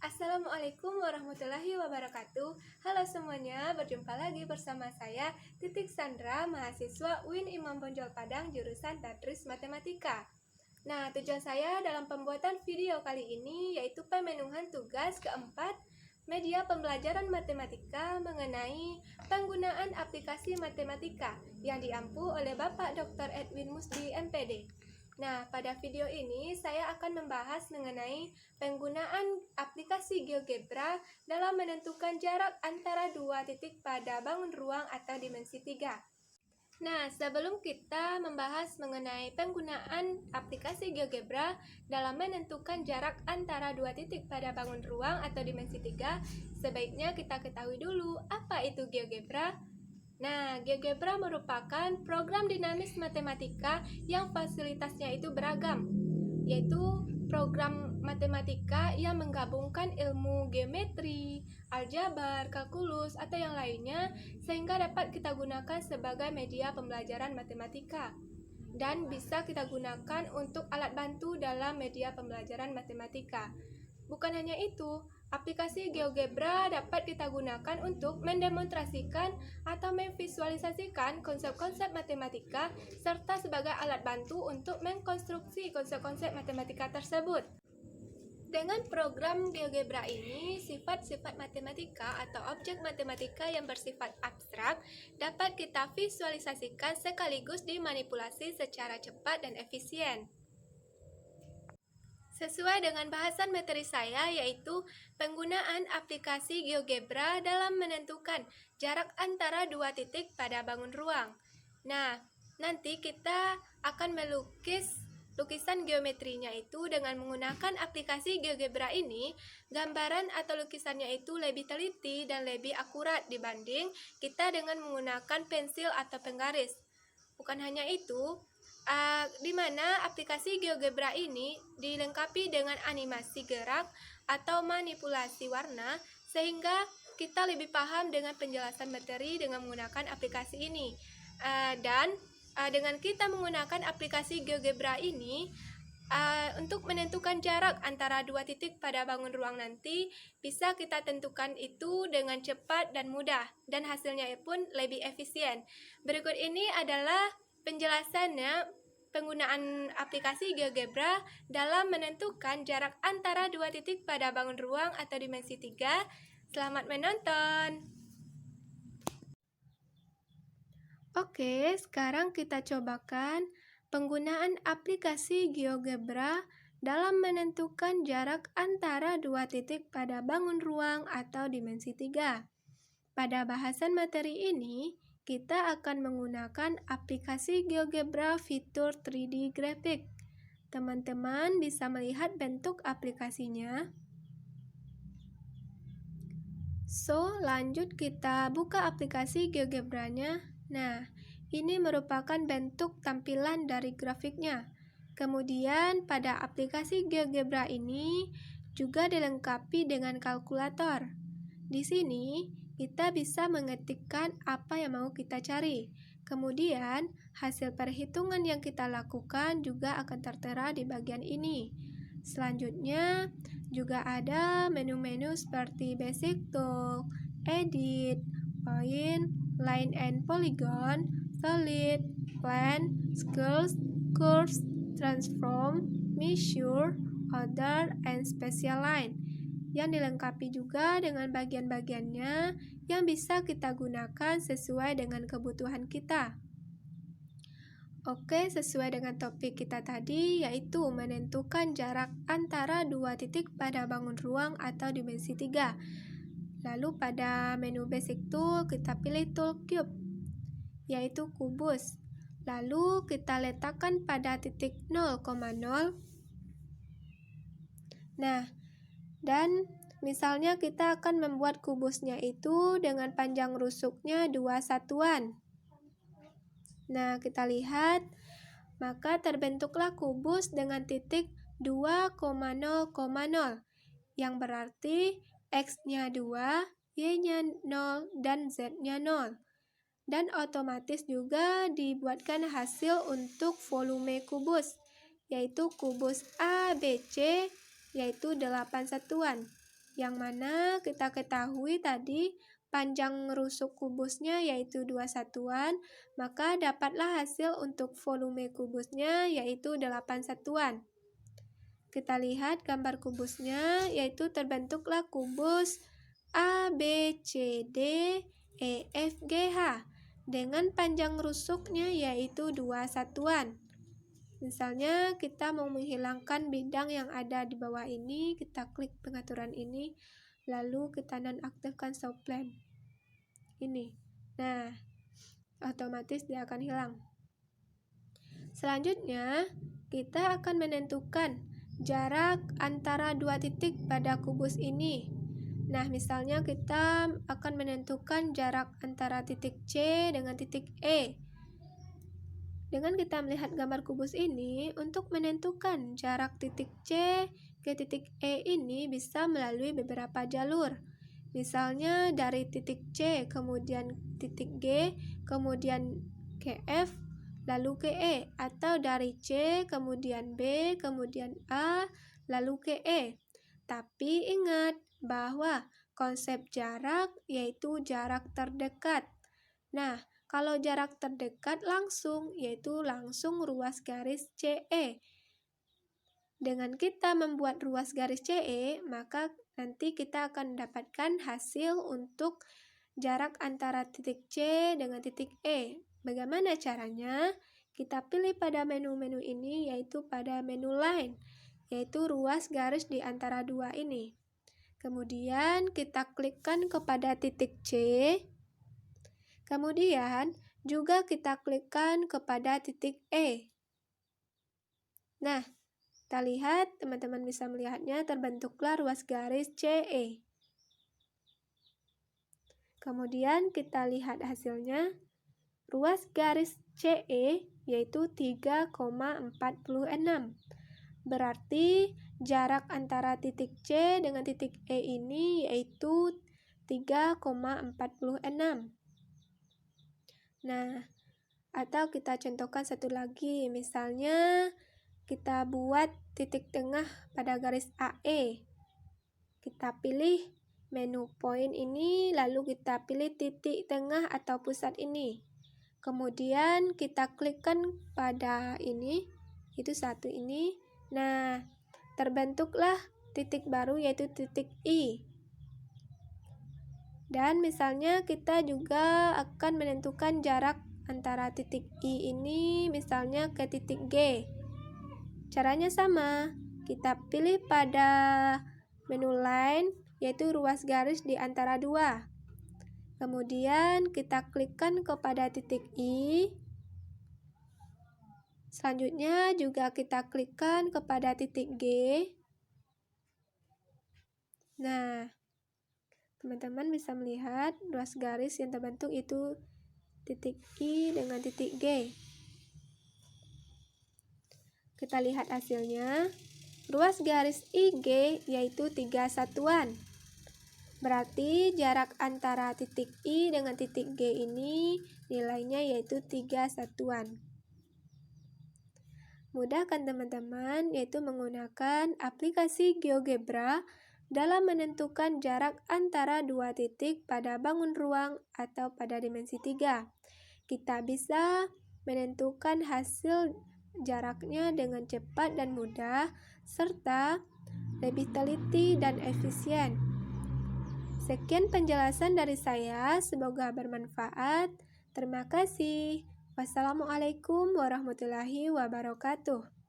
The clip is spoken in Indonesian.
Assalamualaikum warahmatullahi wabarakatuh. Halo semuanya, berjumpa lagi bersama saya Titik Sandra, mahasiswa UIN Imam Bonjol Padang, jurusan Tadris Matematika. Nah, tujuan saya dalam pembuatan video kali ini yaitu pemenuhan tugas keempat media pembelajaran matematika mengenai penggunaan aplikasi matematika yang diampu oleh Bapak Dr. Edwin Musdi, MPD. Nah, pada video ini saya akan membahas mengenai penggunaan aplikasi GeoGebra dalam menentukan jarak antara dua titik pada bangun ruang atau dimensi 3. Nah, sebelum kita membahas mengenai penggunaan aplikasi GeoGebra dalam menentukan jarak antara dua titik pada bangun ruang atau dimensi 3, sebaiknya kita ketahui dulu apa itu GeoGebra. Nah, GeoGebra merupakan program dinamis matematika yang fasilitasnya itu beragam, yaitu program matematika yang menggabungkan ilmu geometri, aljabar, kalkulus, atau yang lainnya sehingga dapat kita gunakan sebagai media pembelajaran matematika dan bisa kita gunakan untuk alat bantu dalam media pembelajaran matematika. Bukan hanya itu, aplikasi GeoGebra dapat kita gunakan untuk mendemonstrasikan atau memvisualisasikan konsep-konsep matematika serta sebagai alat bantu untuk mengkonstruksi konsep-konsep matematika tersebut. Dengan program GeoGebra ini, sifat-sifat matematika atau objek matematika yang bersifat abstrak dapat kita visualisasikan sekaligus dimanipulasi secara cepat dan efisien. Sesuai dengan bahasan materi saya, yaitu penggunaan aplikasi GeoGebra dalam menentukan jarak antara dua titik pada bangun ruang. Nah, nanti kita akan melukis lukisan geometrinya itu dengan menggunakan aplikasi GeoGebra ini. Gambaran atau lukisannya itu lebih teliti dan lebih akurat dibanding kita dengan menggunakan pensil atau penggaris. Bukan hanya itu, di mana aplikasi GeoGebra ini dilengkapi dengan animasi gerak atau manipulasi warna sehingga kita lebih paham dengan penjelasan materi dengan menggunakan aplikasi ini. Dengan kita menggunakan aplikasi GeoGebra ini, untuk menentukan jarak antara dua titik pada bangun ruang nanti bisa kita tentukan itu dengan cepat dan mudah, dan hasilnya pun lebih efisien. Berikut ini adalah penjelasannya penggunaan aplikasi GeoGebra dalam menentukan jarak antara dua titik pada bangun ruang atau dimensi 3. Selamat menonton! Oke, sekarang kita cobakan penggunaan aplikasi GeoGebra dalam menentukan jarak antara dua titik pada bangun ruang atau dimensi 3. Pada bahasan materi ini, kita akan menggunakan aplikasi GeoGebra fitur 3D Graphic. Teman-teman bisa melihat bentuk aplikasinya. Lanjut kita buka aplikasi GeoGebra-nya. Nah, ini merupakan bentuk tampilan dari grafiknya. Kemudian pada aplikasi GeoGebra ini juga dilengkapi dengan kalkulator. Di sini kita bisa mengetikkan apa yang mau kita cari. Kemudian hasil perhitungan yang kita lakukan juga akan tertera di bagian ini. Selanjutnya juga ada menu-menu seperti Basic Tool, Edit, Point, Line and Polygon, Solid, Plan, Scales, Curves, Transform, Measure, Order, and Special Line yang dilengkapi juga dengan bagian-bagiannya yang bisa kita gunakan sesuai dengan kebutuhan kita. Oke, sesuai dengan topik kita tadi, yaitu menentukan jarak antara dua titik pada bangun ruang atau dimensi 3. Lalu pada menu Basic Tool, kita pilih Tool Cube, yaitu kubus. Lalu kita letakkan pada titik 0,0. Nah, dan misalnya kita akan membuat kubusnya itu dengan panjang rusuknya 2 satuan. Nah, kita lihat, maka terbentuklah kubus dengan titik 2,0,0, yang berarti X-nya 2, Y-nya 0, dan Z-nya 0. Dan otomatis juga dibuatkan hasil untuk volume kubus, yaitu kubus ABC, yaitu 8 satuan. yang mana kita ketahui tadi panjang rusuk kubusnya yaitu 2 satuan, maka dapatlah hasil untuk volume kubusnya yaitu 8 satuan. Kita lihat gambar kubusnya, yaitu terbentuklah kubus A, B, C, D, E, F, G, H dengan panjang rusuknya yaitu 2 satuan. Misalnya kita mau menghilangkan bidang yang ada di bawah ini, kita klik pengaturan ini, lalu kita nonaktifkan show plan. Ini. Nah, otomatis dia akan hilang. Selanjutnya, kita akan menentukan jarak antara dua titik pada kubus ini. Nah, misalnya kita akan menentukan jarak antara titik C dengan titik E. Dengan kita melihat gambar kubus ini, untuk menentukan jarak titik C ke titik E ini bisa melalui beberapa jalur. Misalnya dari titik C, kemudian titik G, kemudian ke F, lalu ke E. Atau dari C, kemudian B, kemudian A, lalu ke E. Tapi ingat bahwa konsep jarak yaitu jarak terdekat. Nah, kalau jarak terdekat langsung, yaitu langsung ruas garis CE. Dengan kita membuat ruas garis CE, maka nanti kita akan mendapatkan hasil untuk jarak antara titik C dengan titik E. Bagaimana caranya? Kita pilih pada menu-menu ini, yaitu pada menu line, yaitu ruas garis di antara dua ini. Kemudian kita klikkan kepada titik C. Kemudian juga kita klikkan kepada titik E. Nah, kita lihat, teman-teman bisa melihatnya, terbentuklah ruas garis CE. Kemudian kita lihat hasilnya, ruas garis CE yaitu 3,46. Berarti jarak antara titik C dengan titik E ini yaitu 3,46. Nah, atau kita contohkan satu lagi, misalnya kita buat titik tengah pada garis AE. Kita pilih menu point ini, lalu kita pilih titik tengah atau pusat ini. Kemudian kita klikkan pada ini, itu satu ini. Nah, terbentuklah titik baru yaitu titik I. Dan misalnya kita juga akan menentukan jarak antara titik I ini misalnya ke titik G. Caranya sama, kita pilih pada menu line yaitu ruas garis di antara dua. Kemudian kita klikkan kepada titik I. Selanjutnya juga kita klikkan kepada titik G. Nah, teman-teman bisa melihat ruas garis yang terbentuk itu titik I dengan titik G. Kita lihat hasilnya. Ruas garis IG yaitu 3 satuan. Berarti jarak antara titik I dengan titik G ini nilainya yaitu 3 satuan. Mudah kan teman-teman, yaitu menggunakan aplikasi GeoGebra dalam menentukan jarak antara dua titik pada bangun ruang atau pada dimensi 3. Kita bisa menentukan hasil jaraknya dengan cepat dan mudah, serta lebih teliti dan efisien. Sekian penjelasan dari saya, semoga bermanfaat. Terima kasih. Wassalamualaikum warahmatullahi wabarakatuh.